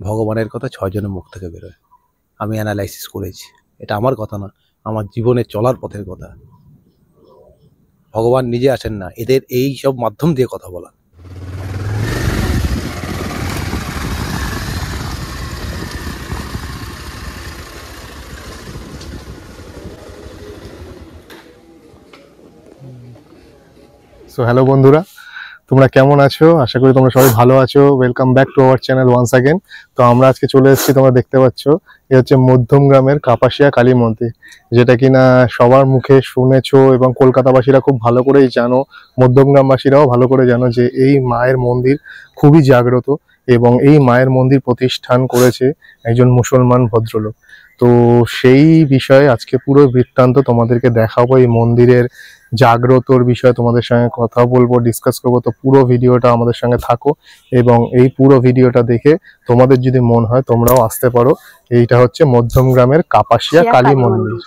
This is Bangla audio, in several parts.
ভগবানের কথা 6 জনের মুখ থেকে বেরোয়। আমি অ্যানালাইসিস করেছি, এটা আমার কথা না, আমার জীবনে চলার পথের কথা। ভগবান নিজে আসেন না, এদের এই সব মাধ্যম দিয়ে কথা বলা। সো হ্যালো বন্ধুরা, তোমরা কেমন আছো? আশা করি তোমরা সবাই ভালো আছো। Welcome back to our channel once again. তো আমরা আজকে চলে এসেছি, তোমরা দেখতে পাচ্ছ, এ হচ্ছে মধ্যমগ্রামের কাপাসিয়া কালী মন্দির, যেটা কিনা সবার মুখে শুনেছো এবং কলকাতাবাসীরা খুব ভালো করেই জানো, মধ্যমগ্রামবাসীরাও ভালো করে জানো যে এই মায়ের মন্দির খুবই জাগ্রত এবং এই মায়ের মন্দির প্রতিষ্ঠান করেছে একজন মুসলমান ভদ্রলোক। তো সেই বিষয়ে আজকে পুরো বৃত্তান্ত তোমাদেরকে দেখাবো, এই মন্দিরের জাগ্রতর বিষয়ে তোমাদের সঙ্গে কথা বলবো, ডিসকাস করবো। তো পুরো ভিডিওটা আমাদের সঙ্গে থাকো এবং এই পুরো ভিডিওটা দেখে তোমাদের যদি মন হয় তোমরাও আসতে পারো। এইটা হচ্ছে মধ্যমগ্রামের কাপাসিয়া কালী মন্দির।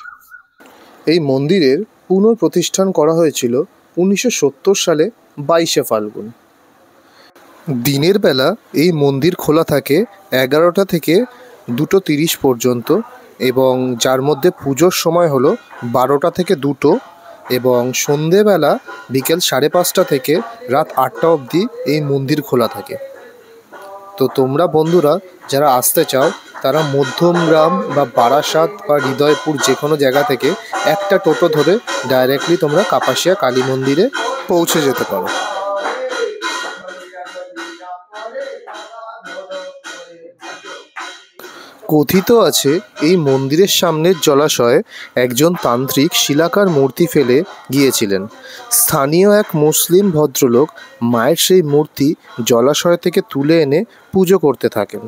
এই মন্দিরের পুনঃপ্রতিষ্ঠান করা হয়েছিল 1970 সালে 22শে ফাল্গুন। দিনের বেলা এই মন্দির খোলা থাকে 11টা থেকে 2:30 পর্যন্ত এবং যার মধ্যে পুজোর সময় হলো 12টা থেকে 2টো এবং সন্ধেবেলা বিকেল 5:30 থেকে রাত 8টা অবধি এই মন্দির খোলা থাকে। তো তোমরা বন্ধুরা যারা আসতে চাও তারা মধ্যমগ্রাম বা বারাসাত বা হৃদয়পুর যে কোনো জায়গা থেকে একটা টোটো ধরে ডাইরেক্টলি তোমরা কাপাসিয়া কালী মন্দিরে পৌঁছে যেতে পারো। কথিত আছে এই মন্দিরের সামনের জলাশয়ে একজন তান্ত্রিক শিলাকার মূর্তি ফেলে গিয়েছিলেন। স্থানীয় এক মুসলিম ভদ্রলোক মায়ের সেই মূর্তি জলাশয় থেকে তুলে এনে পুজো করতে থাকেন।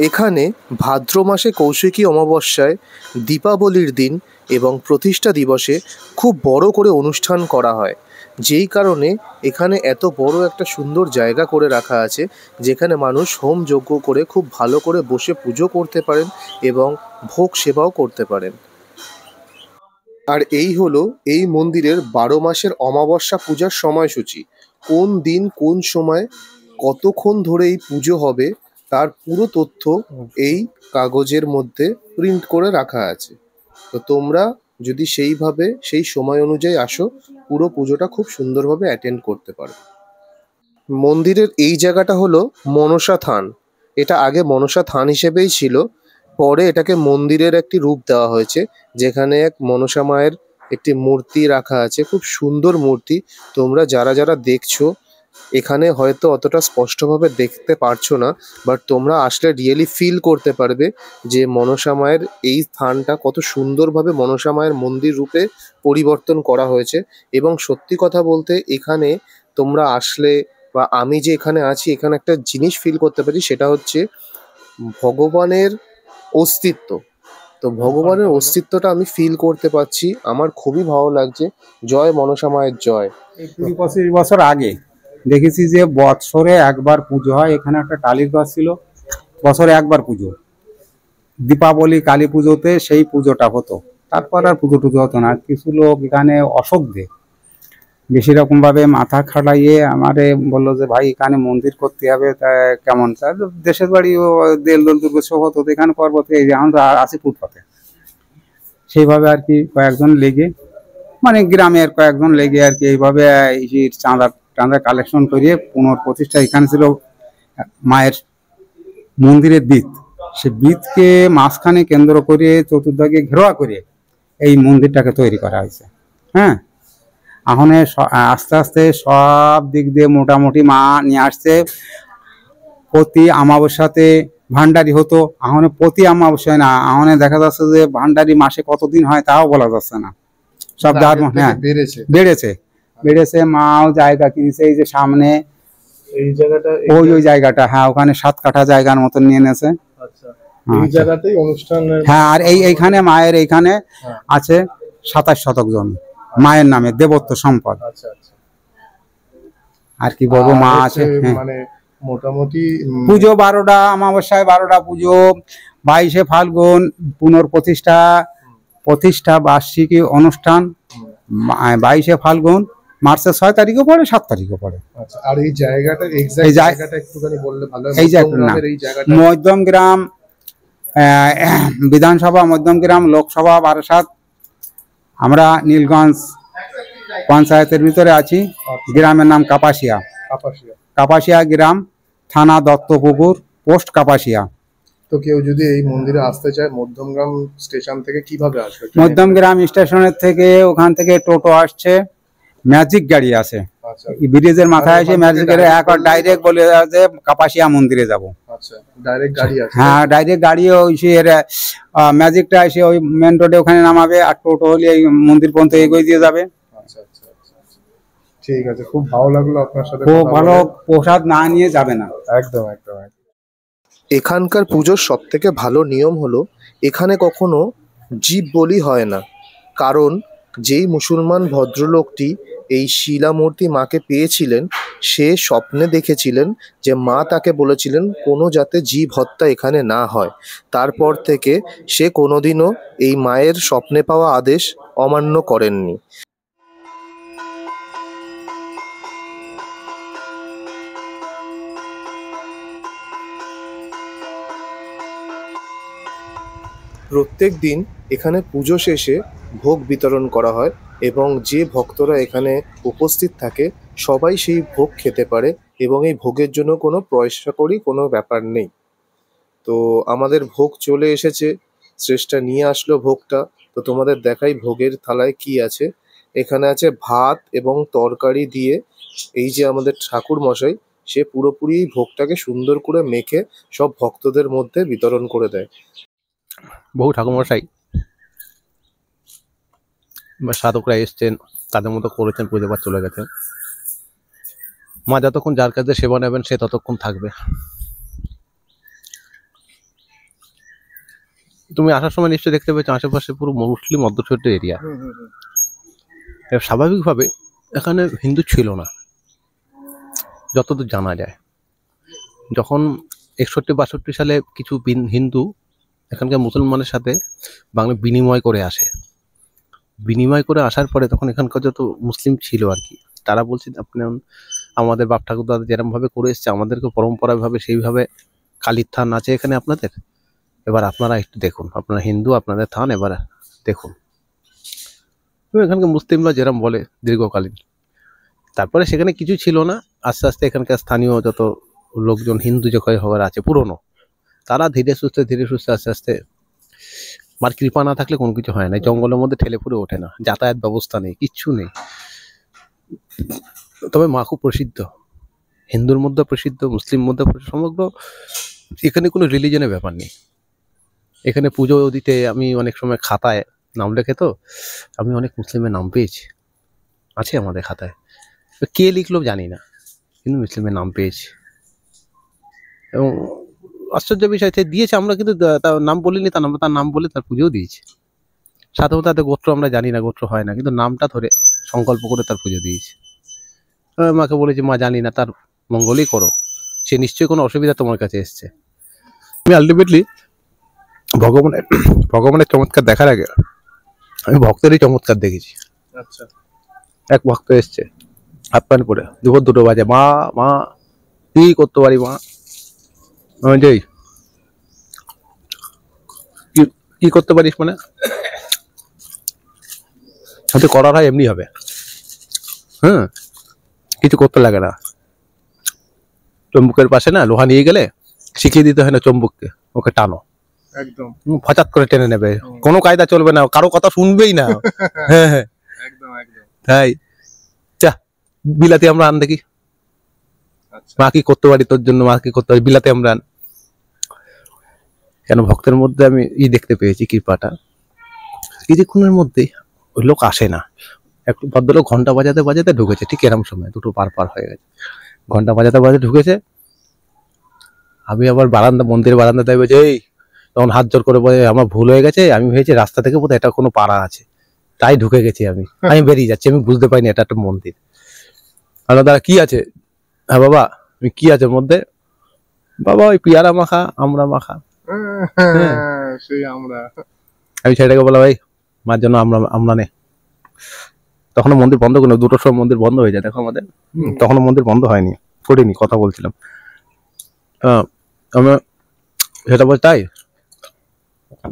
এখানে ভাদ্র মাসে কৌশিকী অমাবস্যায়, দীপাবলির দিন এবং প্রতিষ্ঠা দিবসে খুব বড় করে অনুষ্ঠান করা হয়, যেই কারণে এখানে এত বড় একটা সুন্দর জায়গা করে রাখা আছে যেখানে মানুষ হোম যজ্ঞ করে খুব ভালো করে বসে পুজো করতে পারেন এবং ভোগ সেবাও করতে পারেন। আর এই হলো এই মন্দিরের 12 মাসের অমাবস্যা পূজার সময়সূচি। কোন দিন কোন সময় কতক্ষণ ধরে এই পুজো হবে তার পুরো তথ্য এই কাগজের মধ্যে প্রিন্ট করে রাখা আছে। তো তোমরা যদি সেইভাবে সেই সময় অনুযায়ী আসো, পুরো পুজোটা খুব সুন্দরভাবে অ্যাটেন্ড করতে পারো। মন্দিরের এই জায়গাটা হলো মনসা থান। এটা আগে মনসা থান হিসেবেই ছিল, পরে এটাকে মন্দিরের একটি রূপ দেওয়া হয়েছে, যেখানে এক মনসা মায়ের একটি মূর্তি রাখা আছে, খুব সুন্দর মূর্তি। তোমরা যারা যারা দেখছো এখানে হয়তো অতটা স্পষ্টভাবে দেখতে পারছো না, বাট তোমরা আসলে রিয়েলি ফিল করতে পারবে যে মনসা মায়ের এই স্থানটা কত সুন্দরভাবে মনসা মায়ের মন্দির রূপে পরিবর্তন করা হয়েছে। এবং সত্যি কথা বলতে এখানে তোমরা আসলে বা আমি যে এখানে আছি এখানে একটা জিনিস ফিল করতে পারি, সেটা হচ্ছে ভগবানের অস্তিত্ব। তো ভগবানের অস্তিত্বটা আমি ফিল করতে পারছি, আমার খুবই ভালো লাগছে। জয় মনসা মায়ের জয়। এই 20-25 বছর আগে দেখেছি যে বছরে একবার পুজো হয়। এখানে একটা টালির গাছ ছিল, বছরে একবার পুজো, দীপাবলি কালী পুজোতে সেই পুজোটা হতো। তারপর আর পুজো টুজো হতো না। কিছু লোক এখানে অশোক দে বেশি রকম ভাবে মাথা খাটাইয়ে আমারে বললো যে ভাই এখানে মন্দির করতে হবে। তা কেমন, তার দেশের বাড়ি দেল দোল দুর্গোৎসব হতো, এখানে করবো, এই যে আমরা আছি ফুটপাতে। সেইভাবে আর কি কয়েকজন লেগে, মানে গ্রামের কয়েকজন লেগে আর কি এইভাবে চাঁদা টাঁদা কালেকশন করিয়ে পুনঃপ্রতিষ্ঠা। এখানে ছিল মায়ের মন্দিরের বীথ, সে বীথকে মাঝখানে কেন্দ্র করে চতুর্দিকে ঘেরোয়া করে এই মন্দিরটাকে তৈরি করা হয়েছে। হ্যাঁ, এখন আস্তে আস্তে সব দিক দিয়ে মোটামুটি মা নিয়ে আসছে। প্রতি অমাবস্যাতে ভান্ডারি হতো, এখন প্রতি অমাবস্যায় না, এখন দেখা যাচ্ছে যে ভান্ডারি মাসে কতদিন হয় তাও বলা যাচ্ছে না। সব হ্যাঁ বেড়েছে। মাও জায়গা কিনেছে, এই যে সামনে এই জায়গাটা, ওই জায়গাটা, হ্যাঁ ওখানে 7 কাঠা জায়গার মতন নিয়ে নেছে। এই জায়গাতেই অনুষ্ঠান। হ্যাঁ, আর এইখানে মায়ের এইখানে আছে 27 শতক জমি মায়ের নামে দেবত্ব সম্পদ। আর কি বলবো, মা আছে। মানে মোটামুটি পুজো 12টা, অমাবস্যায় 12টা পুজো, 22শে ফাল্গুন পুনঃপ্রতিষ্ঠা বার্ষিকী অনুষ্ঠান, 22শে ফাল্গুন মার্চের 6 তারিখও পড়ে, 7 তারিখও পড়ে। আচ্ছা, আর এই জায়গাটা এক্সাক্ট এই জায়গাটা একটুখানি বললে ভালো হয়। এই যে মধ্যমগ্রামের এই জায়গাটা মধ্যমগ্রাম বিধানসভা, মধ্যমগ্রাম লোকসভা, বারাসাত। আমরা নীলগঞ্জ পঞ্চায়েতের ভিতরে আছি। গ্রামের নাম কাপাসিয়া। কাপাসিয়া। কাপাসিয়া গ্রাম, থানা দত্তপুকুর, পোস্ট কাপাসিয়া। তো কেউ যদি এই মন্দিরে আসতে চায় মধ্যমগ্রাম স্টেশন থেকে কিভাবে আসবে? মধ্যমগ্রাম স্টেশনের থেকে, ওখান থেকে টোটো আসছে, ম্যাজিক গাড়ি আছে, আচ্ছা ব্রিজের মাথায় এসে ম্যাজিক গাড়ি একবার ডাইরেক্ট বলে যে কাপাসিয়া মন্দিরে যাব। আচ্ছা, ডাইরেক্ট গাড়ি আছে? হ্যাঁ, ডাইরেক্ট গাড়ি ওই ম্যাজিকটা এসে ওই মেন রোডে ওখানে নামাবে, আর টোটো হলে এই মন্দির পর্যন্ত এগিয়ে দিয়ে যাবে। আচ্ছা আচ্ছা আচ্ছা, ঠিক আছে, খুব ভালো লাগলো আপনার সাথে খুব কথা ভালো। বলে। প্রসাদ না নিয়ে যাবে না। একদম একদম একদম। এখানকার পুজোর সব থেকে ভালো নিয়ম হলো এখানে কখনো জীব বলি হয় না। কারণ যেই মুসলমান ভদ্রলোকটি এই শিলামূর্তি মাকে পেয়েছিলেন, সে স্বপ্নে দেখেছিলেন যে মা তাকে বলেছিলেন কোনো যাতে জীব হত্যা এখানে না হয়। তারপর থেকে সে কোনোদিনও এই মায়ের স্বপ্নে পাওয়া আদেশ অমান্য করেননি। প্রত্যেক দিন এখানে পুজো শেষে ভোগ বিতরণ করা হয় এবং যে ভক্তরা এখানে উপস্থিত থাকে সবাই সেই ভোগ খেতে পারে এবং এই ভোগের জন্য কোনো পয়সা কড়ি কোনো ব্যাপার নেই। তো আমাদের ভোগ চলে এসেছে, শ্রেষ্ঠা নিয়ে আসলো ভোগটা। তো তোমাদের দেখাই ভোগের থালায় কি আছে। এখানে আছে ভাত এবং তরকারি দিয়ে এই যে আমাদের ঠাকুর মশাই, সে পুরোপুরি এই ভোগটাকে সুন্দর করে মেখে সব ভক্তদের মধ্যে বিতরণ করে দেয়। বহু ঠাকুরমশাই বা সাধকরা এসছেন, তাদের মতো করেছেন, পুজো পাঠ চলে গেছেন। মা যতক্ষণ যার কাছে সেবা নেবেন সে ততক্ষণ থাকবে। তুমি আসার সময় নিশ্চয়ই দেখতে পেয়েছো আশেপাশে পুরো মুসলিম অধ্যুষিত এরিয়া। স্বাভাবিকভাবে এখানে হিন্দু ছিল না যতদূর জানা যায়। যখন 61-62 সালে কিছু হিন্দু এখানকার মুসলমানের সাথে বাংলা বিনিময় করে আসে, বিনিময় করে আসার পরে তখন এখানকার যত মুসলিম ছিল আর কি, তারা বলছে আপনি আমাদের বাপ ঠাকুরদাদা যেরকমভাবে করে এসছে আমাদেরকে পরম্পরাভাবে সেইভাবে কালীর থান আছে এখানে আপনাদের, এবার আপনারা একটু দেখুন, আপনারা হিন্দু, আপনাদের থান এবার দেখুন। এখানকার মুসলিমরা যেরকম বলে দীর্ঘকালীন। তারপরে সেখানে কিছু ছিল না, আস্তে আস্তে এখানকার স্থানীয় যত লোকজন হিন্দু যে হওয়ার আছে পুরনো, তারা ধীরে সুস্থে আস্তে আস্তে, মার কৃপা না থাকলে কোনো কিছু হয় না। জঙ্গলের মধ্যে ঠেলে পুরে ওঠে না, যাতায়াত ব্যবস্থা নেই, কিচ্ছু নেই। তবে মা খুব প্রসিদ্ধ, হিন্দুর মধ্যে প্রসিদ্ধ, মুসলিম মধ্যে সমগ্র। এখানে কোনো রিলিজনের ব্যাপার নেই। এখানে পুজো দিতে আমি অনেক সময় খাতায় নাম লেখে, তো আমি অনেক মুসলিমের নাম পেয়েছি, আছে আমাদের খাতায়। কে লিখলো জানি না, কিন্তু মুসলিমের নাম পেয়েছি। এবং আশ্চর্য বিষয় দিয়েছে, আমরা কিন্তু তার নাম বলিনি, তার নাম বলে তার পুজোও দিয়েছি। সাধারণত তাদের গোত্র আমরা জানি না, গোত্র হয় না, কিন্তু নামটা ধরে সংকল্প করে তার পুজো দিয়েছি। মাকে বলেছি মা জানি না, তার মঙ্গলই করো, সে নিশ্চয়ই কোনো অসুবিধা তোমার কাছে এসছে। আমি আলটিমেটলি ভগবানের চমৎকার দেখার আগে আমি ভক্তেরই চমৎকার দেখেছি। আচ্ছা, এক ভক্ত এসছে হাফ প্যান্ট পরে, দুপুর 2টো বাজে, মা মা কি করতে পারি মা? যেই কি করতে পারিস মানে? হয়তো করার হয় এমনি হবে, হ্যাঁ, কিছু করতে লাগে না। চম্বুকের পাশে না লোহা নিয়ে গেলে শিখিয়ে দিতে হয় না চম্বুককে, ওকে টানো, একদম ফচাত করে টেনে নেবে, কোনো কায়দা চলবে না, কারো কথা শুনবেই না। হ্যাঁ হ্যাঁ, একদম একদম। তাই চা বিলাতি আমরা আন দেখি, আচ্ছা, মা কি করতে পারি তোর জন্য, মা কি করতে পারি, বিলাতি আমরা আন। কেন ভক্তের মধ্যে আমি দেখতে পেয়েছি কৃপাটা, কিছুক্ষণের মধ্যেই ওই লোক আসে না। একটু ভদ্রলোক ঘন্টা বাজাতে বাজাতে ঢুকেছে, ঠিক এরকম সময় 2টো পার হয়ে গেছে, ঘন্টা বাজাতে বাজাতে ঢুকেছে। আমি আবার মন্দিরের বারান্দায় বলছি, এই তখন হাত জোর করে বলে আমার ভুল হয়ে গেছে, আমি ভেবেছি রাস্তা থেকে বোধহয় এটা কোনো পাড়া আছে, তাই ঢুকে গেছি আমি বেরিয়ে যাচ্ছি, আমি বুঝতে পারিনি এটা একটা মন্দির। দাদা কি আছে? হ্যাঁ বাবা, কি আছে ওর মধ্যে? বাবা ওই পিয়ারা মাখা, আমরা মাখা। সেই আমরা। আমি ছেলেটাকে বললাম ভাই মার জন্য আমরা নে। তখনও মন্দির বন্ধ করে 2টোর সময় মন্দির বন্ধ হয়ে যায় দেখো আমাদের। তখনও মন্দির বন্ধ হয়নি, করিনি, কথা বলছিলাম। আমি সেটা বল তাই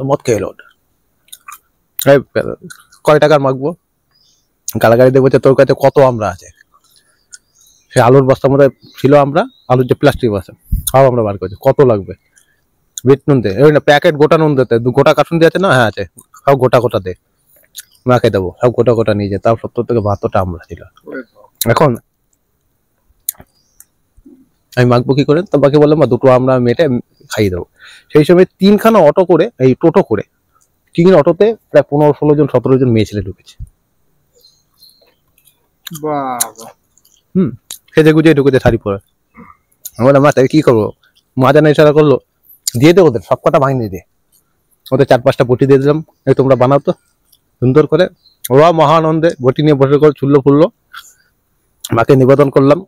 মদ খেয়ে এলো। কয় টাকার মাখবো? গালাগাড়ি দিয়ে বলছে তোর কাছে কত আমরা আছে। সে আলুর বস্তার মধ্যে ছিল আমরা, আলুর যে প্লাস্টিক বস্তা সব আমরা বার করছি। কত লাগবে? বিট নুন দে, ওই না প্যাকেট গোটা নুন দিতে, গোটা কার্টুন দিয়ে আছে না? হ্যাঁ আছে, সব গোটা গোটা দে, মাকে দেবো, সব গোটা গোটা নিয়ে যায়। তাও 70 থেকে 72টা আমরা ছিল। এখন আমি মাখবো কি করে? তো বাকি বললাম 2টো আমরা মেটে খাইয়ে দেবো। সেই সময় 3খানা অটো করে, এই টোটো করে 3 অটোতে প্রায় 15-16 জন 17 জন মেয়ে ছেলে ঢুকেছে। সেজে গুজে ঢুকেছে শাড়ি পরে। আমি বললাম মা তাই কি করবো? মা জানা ইশারা করলো, দিয়ে দে ওদের সব কটা ভাঙিয়ে দিয়ে, ওদের 4-5টা বটি দিয়ে দিলাম, এই তোমরা বানাও তো সুন্দর করে। ওরা মহানন্দে বটি নিয়ে বসে করে চুল্লো ফুললো, মাকে নিবেদন করলাম।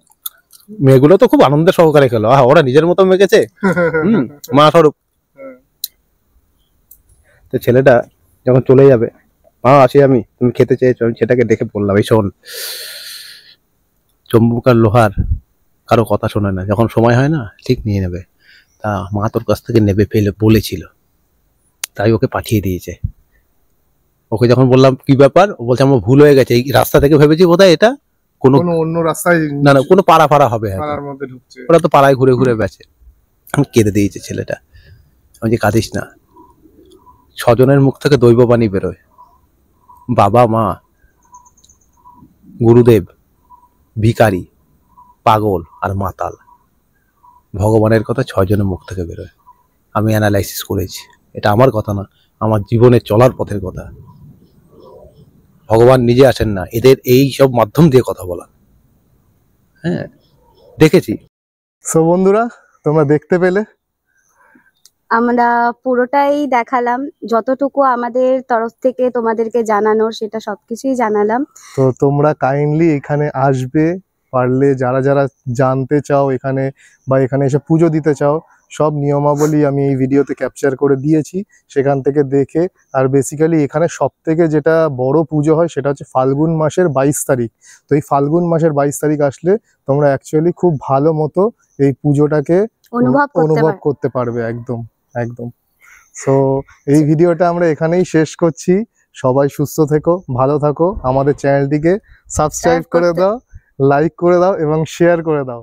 মেয়েগুলো তো খুব আনন্দের সহকারে খেলো, ওরা নিজের মতো মেখেছে মা স্বরূপ। তো ছেলেটা যখন চলে যাবে, মা আসি আমি, তুমি খেতে চেয়েছো, আমি সেটাকে দেখে বললাম এই শোন, চম্বুক আর লোহার কারো কথা শোনে না, যখন সময় হয় না ঠিক নিয়ে নেবে। তা মা তোর কাছ থেকে নেবে পেলে বলেছিল, তাই ওকে পাঠিয়ে দিয়েছে। ওকে যখন বললাম কি ব্যাপার, ও বলছে আমার ভুল হয়ে গেছে, এই রাস্তা থেকে ভেবেছি বোধহয় এটা কোনো অন্য রাস্তায় না না কোনো পাড়া হবে হয়তো। পাড়ার মধ্যে ঢুকছে। ওরা তো পাড়ায় ঘুরে ঘুরে বেচে। আমি কেঁদে দিয়েছে ছেলেটা। আমি যে কাঁদিস না, 6 জনের মুখ থেকে দৈববাণী বেরোয়, বাবা মা, গুরুদেব, ভিখারি, পাগল আর মাতাল, ভগবানের কথা 6 জনের মুখ থেকে বেরোয়। আমি অ্যানালাইসিস করেছি, এটা আমার কথা না, আমার জীবনে চলার পথের কথা। ভগবান নিজে আসেন না, এদের এই সব মাধ্যম দিয়ে কথা বলা। হ্যাঁ দেখেছি। সো বন্ধুরা তোমরা দেখতে পেলে, আমরা পুরোটাই দেখালাম, যতটুকু আমাদের তরফ থেকে তোমাদেরকে জানানোর সেটা সবকিছুই জানালাম। তো তোমরা কাইন্ডলি এখানে আসবে, পারলে যারা যারা জানতে চাও এখানে বা এখানে এসে পুজো দিতে চাও, সব নিয়মাবলী আমি এই ভিডিওতে ক্যাপচার করে দিয়েছি, সেখান থেকে দেখে। আর বেসিক্যালি এখানে সব থেকে যেটা বড় পুজো হয় সেটা হচ্ছে ফাল্গুন মাসের 22 তারিখ। তো এই ফাল্গুন মাসের 22 তারিখ আসলে তোমরা অ্যাকচুয়ালি খুব ভালো মতো এই পুজোটাকে অনুভব করতে পারবে। একদম একদম। সো এই ভিডিওটা আমরা এখানেই শেষ করছি। সবাই সুস্থ থেকো, ভালো থাকো, আমাদের চ্যানেলটিকে সাবস্ক্রাইব করে দাও, লাইক করে দাও এবং শেয়ার করে দাও।